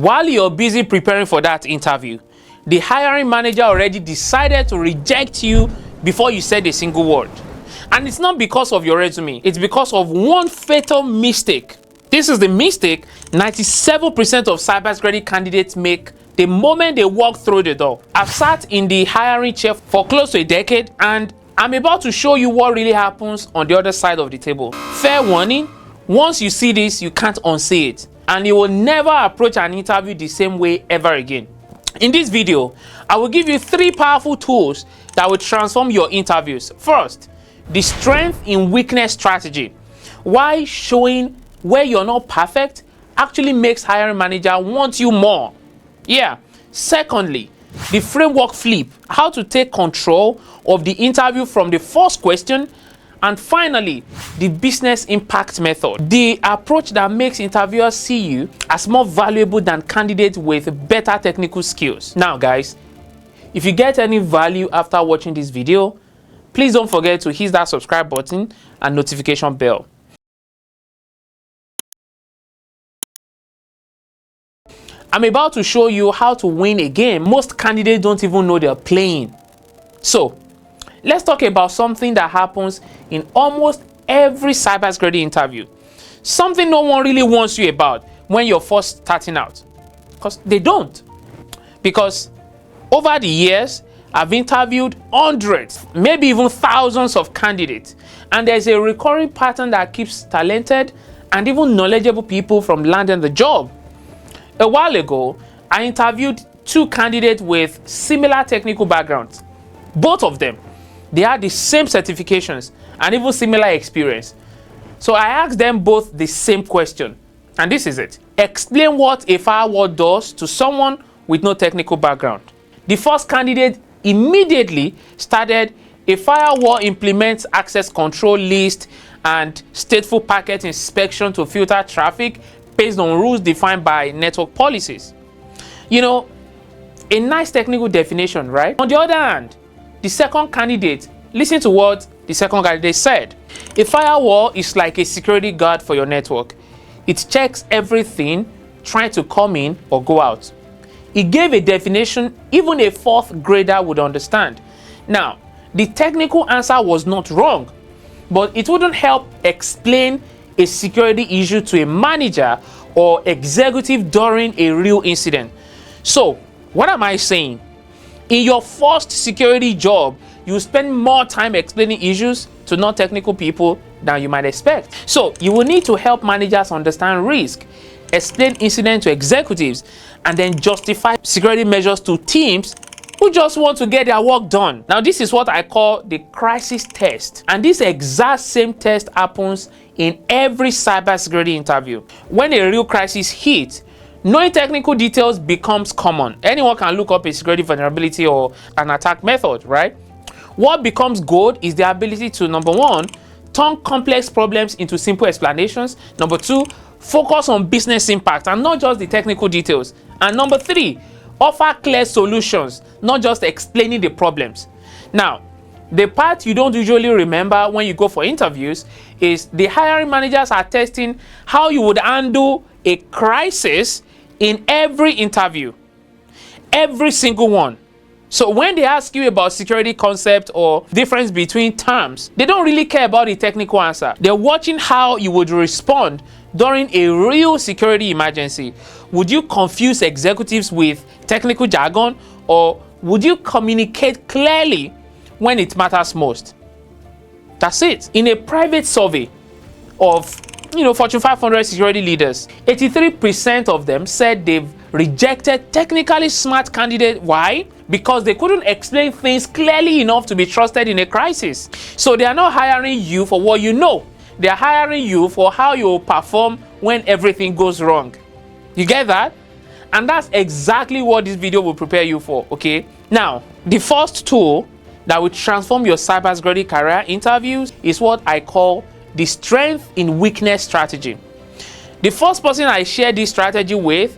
While you're busy preparing for that interview, the hiring manager already decided to reject you before you said a single word. And it's not because of your resume, it's because of one fatal mistake. This is the mistake 97% of cybersecurity candidates make the moment they walk through the door. I've sat in the hiring chair for close to a decade, and I'm about to show you what really happens on the other side of the table. Fair warning, once you see this, you can't unsee it, and you will never approach an interview the same way ever again. In this video, I will give you 3 powerful tools that will transform your interviews. First, the strength in weakness strategy. Why showing where you're not perfect actually makes hiring manager want you more. Yeah. Secondly, the framework flip. How to take control of the interview from the first question. And finally, the business impact method. The approach that makes interviewers see you as more valuable than candidates with better technical skills. Now guys, if you get any value after watching this video, please don't forget to hit that subscribe button and notification bell. I'm about to show you how to win a game most candidates don't even know they're playing. So, let's talk about something that happens in almost every cybersecurity interview. Something no one really wants you about when you're first starting out. Because they don't. Because over the years, I've interviewed hundreds, maybe even thousands of candidates. And there's a recurring pattern that keeps talented and even knowledgeable people from landing the job. A while ago, I interviewed 2 candidates with similar technical backgrounds. Both of them, they had the same certifications and even similar experience. So I asked them both the same question, and this is it. Explain what a firewall does to someone with no technical background. The first candidate immediately started, a firewall implements access control list and stateful packet inspection to filter traffic based on rules defined by network policies. You know, a nice technical definition, right? On the other hand, the second candidate, listen to what the second candidate said. A firewall is like a security guard for your network. It checks everything trying to come in or go out. He gave a definition even a 4th grader would understand. Now, the technical answer was not wrong, but it wouldn't help explain a security issue to a manager or executive during a real incident. So, what am I saying? In your first security job, you spend more time explaining issues to non-technical people than you might expect. So, you will need to help managers understand risk, explain incidents to executives, and then justify security measures to teams who just want to get their work done. Now, this is what I call the crisis test. And this exact same test happens in every cybersecurity interview. When a real crisis hits, knowing technical details becomes common. Anyone can look up a security vulnerability or an attack method, right? What becomes gold is the ability to, number 1, turn complex problems into simple explanations. Number 2, focus on business impact and not just the technical details. And number 3, offer clear solutions, not just explaining the problems. Now, the part you don't usually remember when you go for interviews is the hiring managers are testing how you would handle a crisis in every interview. Every single one. So when they ask you about security concept or difference between terms, they don't really care about the technical answer. They're watching how you would respond during a real security emergency. Would you confuse executives with technical jargon, or would you communicate clearly when it matters most? That's it. In a private survey of Fortune 500 security leaders, 83% of them said they've rejected technically smart candidates. Why? Because they couldn't explain things clearly enough to be trusted in a crisis. So they are not hiring you for what you know. They are hiring you for how you will perform when everything goes wrong. You get that? And that's exactly what this video will prepare you for, okay? Now, the first tool that will transform your cybersecurity career interviews is what I call the strength in weakness strategy. The first person I shared this strategy with,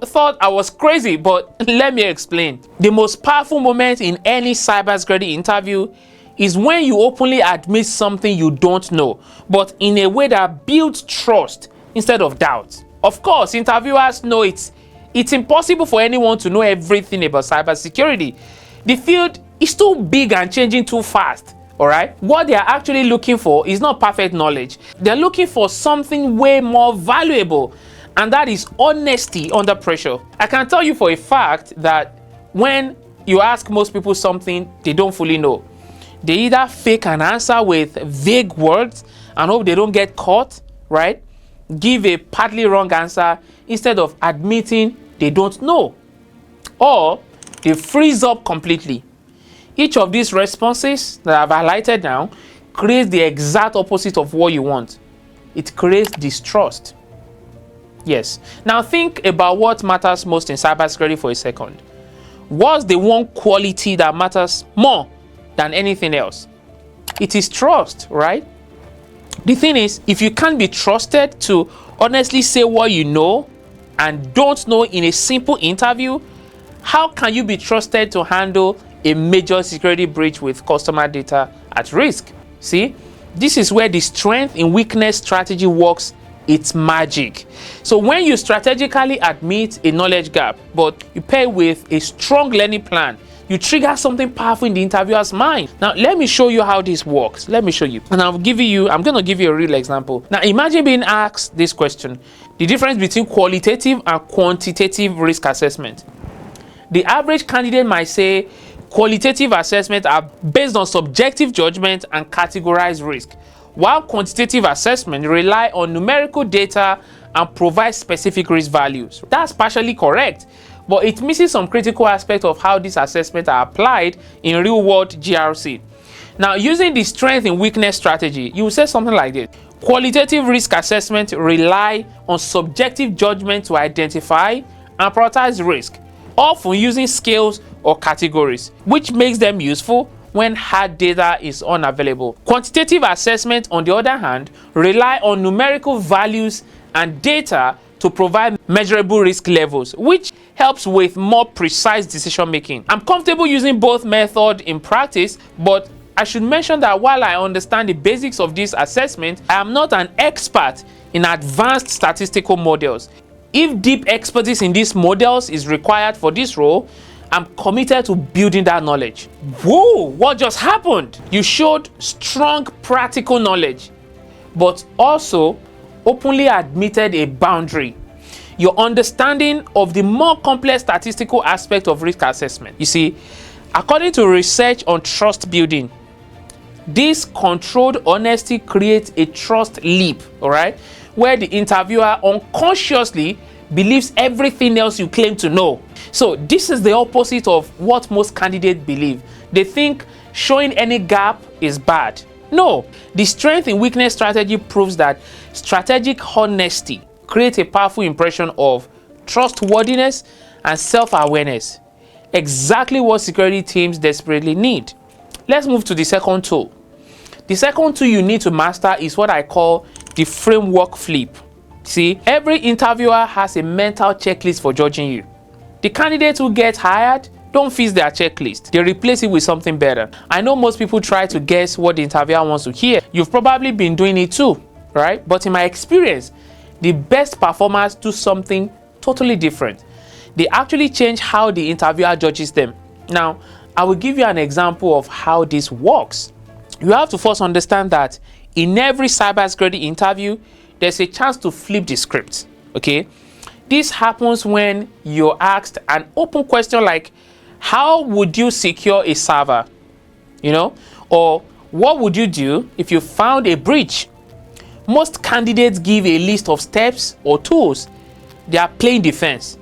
thought I was crazy, but let me explain. The most powerful moment in any cybersecurity interview is when you openly admit something you don't know, but in a way that builds trust instead of doubt. Of course, interviewers know it's It's impossible for anyone to know everything about cybersecurity. The field is too big and changing too fast. All right, what they are actually looking for is not perfect knowledge. They're looking for something way more valuable, and that is honesty under pressure. I can tell you for a fact that when you ask most people something they don't fully know, they either fake an answer with vague words and hope they don't get caught, right? Give a partly wrong answer instead of admitting they don't know, or they freeze up completely. Each of these responses that I've highlighted now creates the exact opposite of what you want. It creates distrust. Yes. Now think about what matters most in cybersecurity for a second. What's the one quality that matters more than anything else? It is trust, right? The thing is, if you can't be trusted to honestly say what you know and don't know in a simple interview, how can you be trusted to handle a major security breach with customer data at risk? See, this is where the strength in weakness strategy works its magic. So when you strategically admit a knowledge gap, but you pair with a strong learning plan, you trigger something powerful in the interviewer's mind. Now, let me show you how this works. Let me show you. And I'm going to give you a real example. Now, imagine being asked this question: the difference between qualitative and quantitative risk assessment. The average candidate might say qualitative assessments are based on subjective judgment and categorized risk, while quantitative assessments rely on numerical data and provide specific risk values. That's partially correct, but it misses some critical aspects of how these assessments are applied in real-world GRC. Now, using the strength and weakness strategy, you will say something like this: qualitative risk assessments rely on subjective judgment to identify and prioritize risk, often using scales or categories, which makes them useful when hard data is unavailable. Quantitative assessments, on the other hand, rely on numerical values and data to provide measurable risk levels, which helps with more precise decision making. I'm comfortable using both methods in practice, but I should mention that while I understand the basics of this assessment, I am not an expert in advanced statistical models. If deep expertise in these models is required for this role, I'm committed to building that knowledge. Whoa, what just happened? You showed strong practical knowledge, but also openly admitted a boundary: your understanding of the more complex statistical aspect of risk assessment. You see, according to research on trust building, this controlled honesty creates a trust leap, all right, where the interviewer unconsciously believes everything else you claim to know. So this is the opposite of what most candidates believe. They think showing any gap is bad. No, the strength and weakness strategy proves that strategic honesty creates a powerful impression of trustworthiness and self-awareness. Exactly what security teams desperately need. Let's move to the second tool. The second tool you need to master is what I call the framework flip. See, every interviewer has a mental checklist for judging you. The candidates who get hired don't fix their checklist. They replace it with something better. I know most people try to guess what the interviewer wants to hear. You've probably been doing it too, right? But in my experience, the best performers do something totally different. They actually change how the interviewer judges them. Now, I will give you an example of how this works. You have to first understand that in every cybersecurity interview, there's a chance to flip the script, okay? This happens when you're asked an open question like, how would you secure a server? You know, or what would you do if you found a breach? Most candidates give a list of steps or tools. They are playing defense,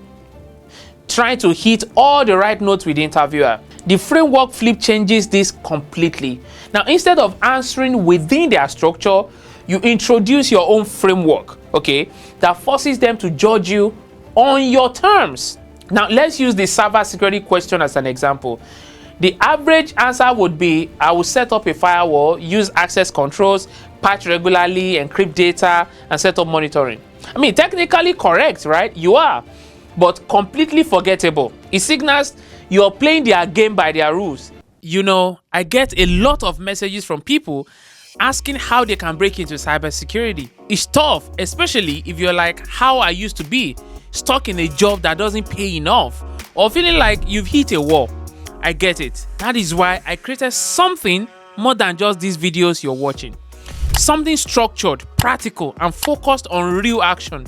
trying to hit all the right notes with the interviewer. The framework flip changes this completely. Now, instead of answering within their structure, you introduce your own framework, okay, that forces them to judge you on your terms. Now, let's use the cybersecurity question as an example. The average answer would be, I will set up a firewall, use access controls, patch regularly, encrypt data, and set up monitoring. I mean, technically correct, right? You are, but completely forgettable. It signals you're playing their game by their rules. You know, I get a lot of messages from people asking how they can break into cybersecurity. It's tough, especially if you're like how I used to be, stuck in a job that doesn't pay enough, or feeling like you've hit a wall. I get it. That is why I created something more than just these videos you're watching. Something structured, practical, and focused on real action.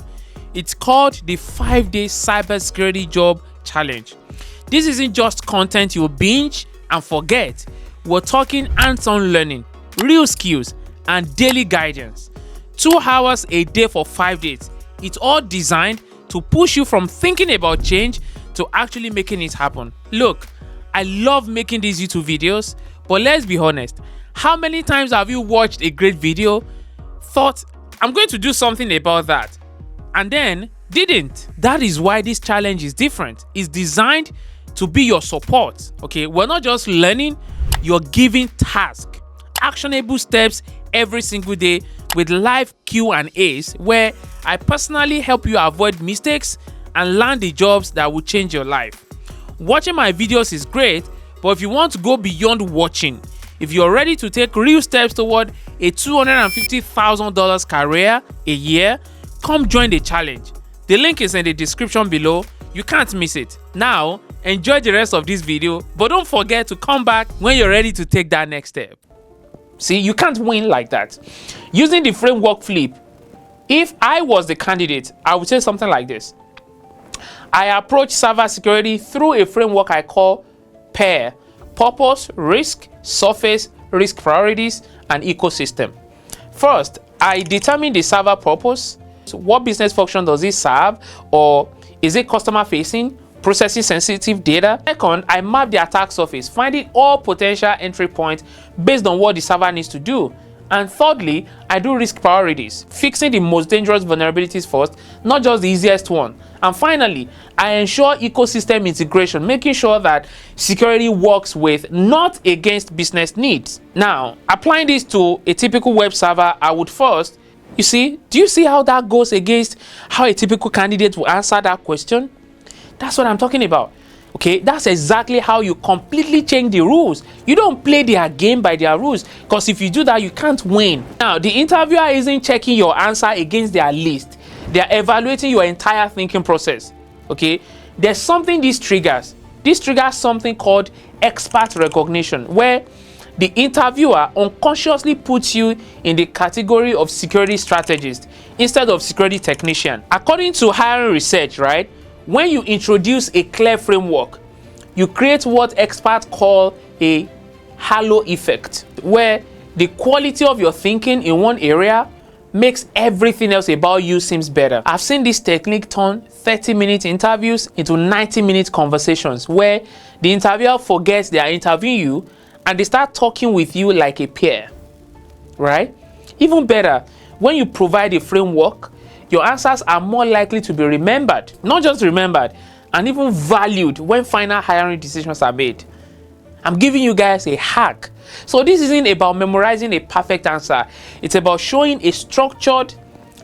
It's called the 5-day Cybersecurity Job Challenge. This isn't just content you'll binge and forget. We're talking hands-on learning, real skills, and daily guidance. 2 hours a day for 5 days. It's all designed to push you from thinking about change to actually making it happen. Look, I love making these YouTube videos, but let's be honest, how many times have you watched a great video, thought, I'm going to do something about that, and then didn't? That is why this challenge is different. It's designed to be your support, okay? We're not just learning, you're giving tasks, actionable steps every single day with live Q&As where I personally help you avoid mistakes and land the jobs that will change your life. Watching my videos is great, but if you want to go beyond watching, if you're ready to take real steps toward a $250,000 career a year, come join the challenge. The link is in the description below. You can't miss it. Now, enjoy the rest of this video, but don't forget to come back when you're ready to take that next step. See, you can't win like that. Using the framework flip, if I was the candidate, I would say something like this. I approach cybersecurity through a framework I call PAIR: purpose, risk, surface, risk priorities, and ecosystem. First, I determine the server purpose. So what business function does it serve, or is it customer facing, processing sensitive data? Second, I map the attack surface, finding all potential entry points based on what the server needs to do. And thirdly, I do risk priorities, fixing the most dangerous vulnerabilities first, not just the easiest one. And finally, I ensure ecosystem integration, making sure that security works with, not against business needs. Now, applying this to a typical web server, I would first, do you see how that goes against how a typical candidate will answer that question? That's what I'm talking about. Okay, that's exactly how you completely change the rules. You don't play their game by their rules, because if you do that, you can't win. Now, the interviewer isn't checking your answer against their list. They're evaluating your entire thinking process. Okay, there's something this triggers. This triggers something called expert recognition, where the interviewer unconsciously puts you in the category of security strategist instead of security technician. According to hiring research, right? When you introduce a clear framework, you create what experts call a halo effect, where the quality of your thinking in one area makes everything else about you seems better. I've seen this technique turn 30-minute interviews into 90-minute conversations, where the interviewer forgets they are interviewing you and they start talking with you like a peer, right? Even better, when you provide a framework, your answers are more likely to be remembered, not just remembered, and even valued when final hiring decisions are made. I'm giving you guys a hack. So this isn't about memorizing a perfect answer. It's about showing a structured,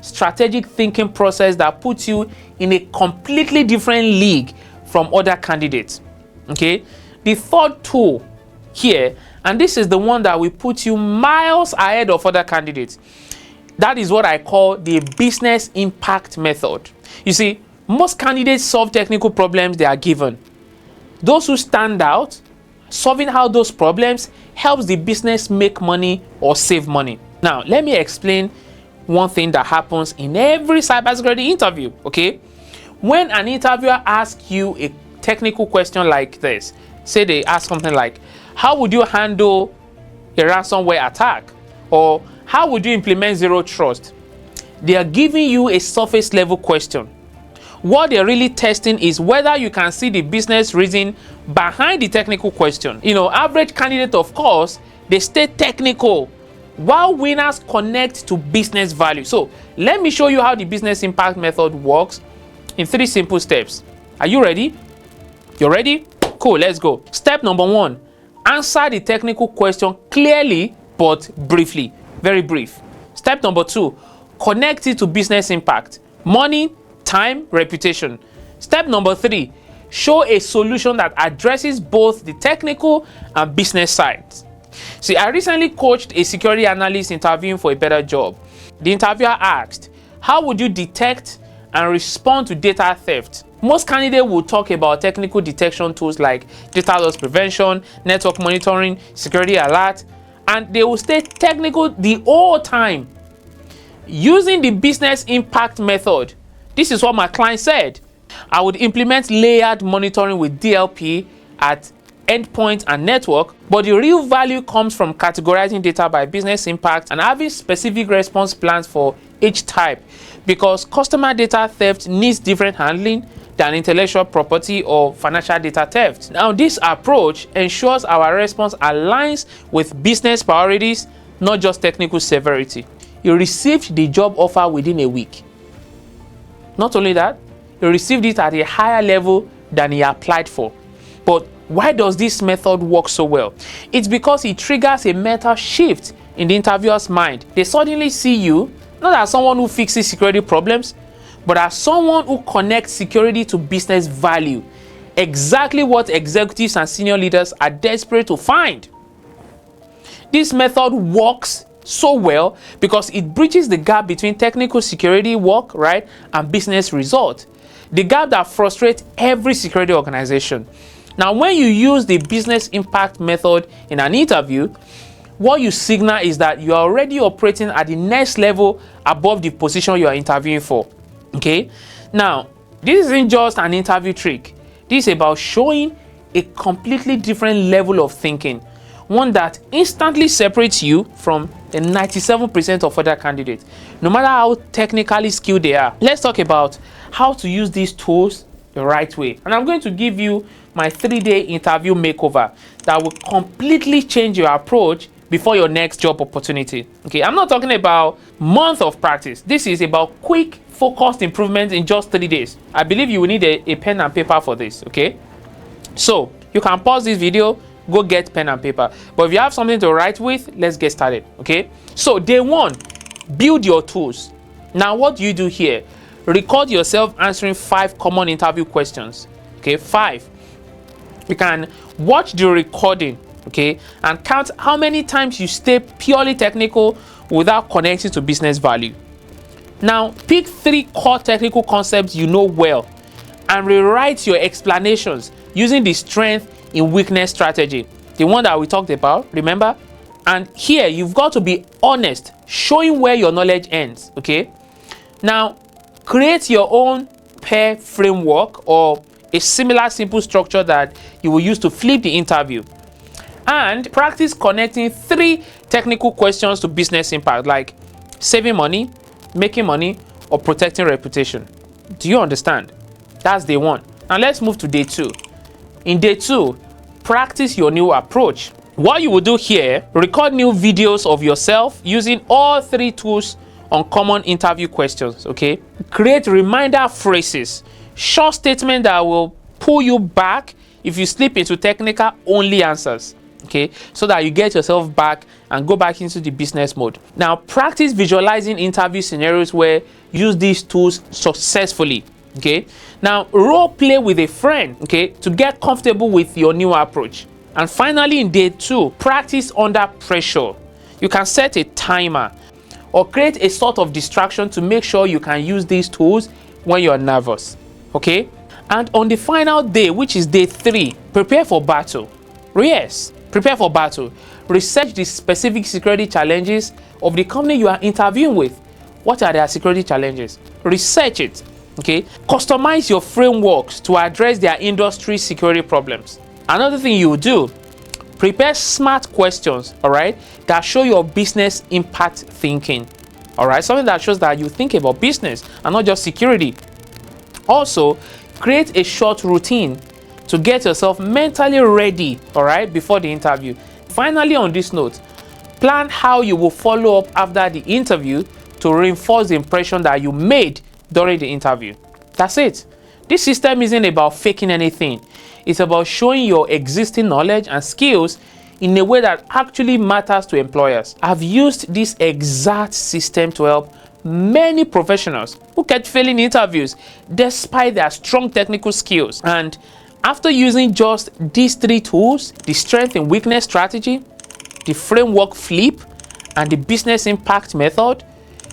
strategic thinking process that puts you in a completely different league from other candidates. Okay? The third tool here, and this is the one that will put you miles ahead of other candidates. That is what I call the business impact method. You see, most candidates solve technical problems they are given. Those who stand out, solving how those problems helps the business make money or save money. Now, let me explain one thing that happens in every cybersecurity interview, okay? When an interviewer asks you a technical question like this, say they ask something like, how would you handle a ransomware attack? Or how would you implement zero trust? They are giving you a surface level question. What they're really testing is whether you can see the business reason behind the technical question. Average candidate, of course, they stay technical, while winners connect to business value. So let me show you how the business impact method works in 3 simple steps. Are you ready? You're ready? Cool, let's go. Step number 1, answer the technical question clearly but briefly. Very brief. Step number 2, connect it to business impact. Money, time, reputation. Step number 3, show a solution that addresses both the technical and business sides. See, I recently coached a security analyst interviewing for a better job. The interviewer asked, how would you detect and respond to data theft. Most candidates will talk about technical detection tools like data loss prevention, network monitoring, security alert, and they will stay technical the whole time. Using the business impact method, this is what my client said. I would implement layered monitoring with DLP at endpoint and network, but the real value comes from categorizing data by business impact and having specific response plans for each type, because customer data theft needs different handling than intellectual property or financial data theft. Now, this approach ensures our response aligns with business priorities, not just technical severity. You received the job offer within a week. Not only that, he received it at a higher level than he applied for. But why does this method work so well? It's because it triggers a mental shift in the interviewer's mind. They suddenly see you not as someone who fixes security problems, but as someone who connects security to business value. Exactly what executives and senior leaders are desperate to find. This method works so well because it bridges the gap between technical security work, right, and business result. The gap that frustrates every security organization. Now, when you use the business impact method in an interview, what you signal is that you are already operating at the next level above the position you are interviewing for. Okay? Now, this isn't just an interview trick. This is about showing a completely different level of thinking, one that instantly separates you from the 97% of other candidates, no matter how technically skilled they are. Let's talk about how to use these tools the right way. And I'm going to give you my 3-day interview makeover that will completely change your approach before your next job opportunity. Okay, I'm not talking about months of practice. This is about quick, focused improvements in just 3 days. I believe you will need a pen and paper for this. Okay, so you can pause this video, go get pen and paper. But if you have something to write with, let's get started. Okay, so day 1, build your tools. Now, what do you do here? Record yourself answering 5 common interview questions. Okay, 5. You can watch the recording, okay, and count how many times you stay purely technical without connecting to business value. Now, pick 3 core technical concepts you know well and rewrite your explanations using the strength in weakness strategy, the one that we talked about, remember? And here you've got to be honest, showing where your knowledge ends. Okay, now create your own pair framework or a similar simple structure that you will use to flip the interview, and practice connecting 3 technical questions to business impact, like saving money, making money, or protecting reputation. Do you understand? That's day 1. Now let's move to day 2. In day 2, practice your new approach. What you will do here, record new videos of yourself using all 3 tools on common interview questions. Okay, create reminder phrases, short statement that will pull you back if you slip into technical only answers. Okay, so that you get yourself back and go back into the business mode. Now, practice visualizing interview scenarios where you use these tools successfully. Okay, now role play with a friend, okay, to get comfortable with your new approach. And finally, in day 2, practice under pressure. You can set a timer or create a sort of distraction to make sure you can use these tools when you're nervous. Okay, and on the final day, which is day 3, prepare for battle. Yes, prepare for battle. Research the specific security challenges of the company you are interviewing with. What are their security challenges? Research it. Okay, customize your frameworks to address their industry security problems. Another thing you do, prepare smart questions, all right, that show your business impact thinking. All right, something that shows that you think about business and not just security. Also, create a short routine to get yourself mentally ready, all right, before the interview. Finally, on this note, plan how you will follow up after the interview to reinforce the impression that you made during the interview. That's it. This system isn't about faking anything. It's about showing your existing knowledge and skills in a way that actually matters to employers. I've used this exact system to help many professionals who kept failing interviews despite their strong technical skills. And after using just these 3 tools, the strength and weakness strategy, the framework flip, and the business impact method,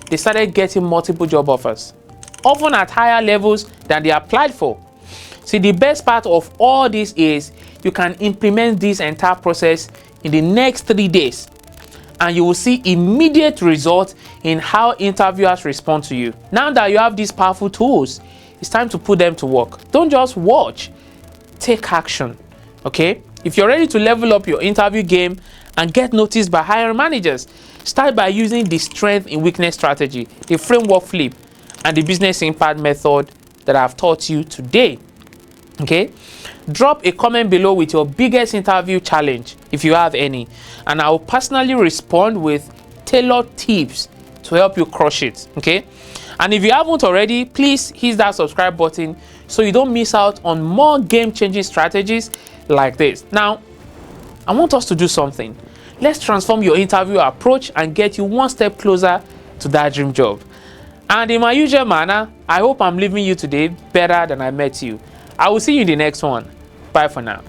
they started getting multiple job offers. often at higher levels than they applied for. See, the best part of all this is you can implement this entire process in the next 3 days, and you will see immediate results in how interviewers respond to you. Now that you have these powerful tools, it's time to put them to work. Don't just watch, take action. Okay? If you're ready to level up your interview game and get noticed by hiring managers, start by using the strength in weakness strategy, the framework flip, and the business impact method that I've taught you today. Okay? Drop a comment below with your biggest interview challenge, if you have any, and I will personally respond with tailored tips to help you crush it. Okay? And if you haven't already, please hit that subscribe button so you don't miss out on more game-changing strategies like this. Now, I want us to do something. Let's transform your interview approach and get you one step closer to that dream job. And in my usual manner, I hope I'm leaving you today better than I met you. I will see you in the next one. Bye for now.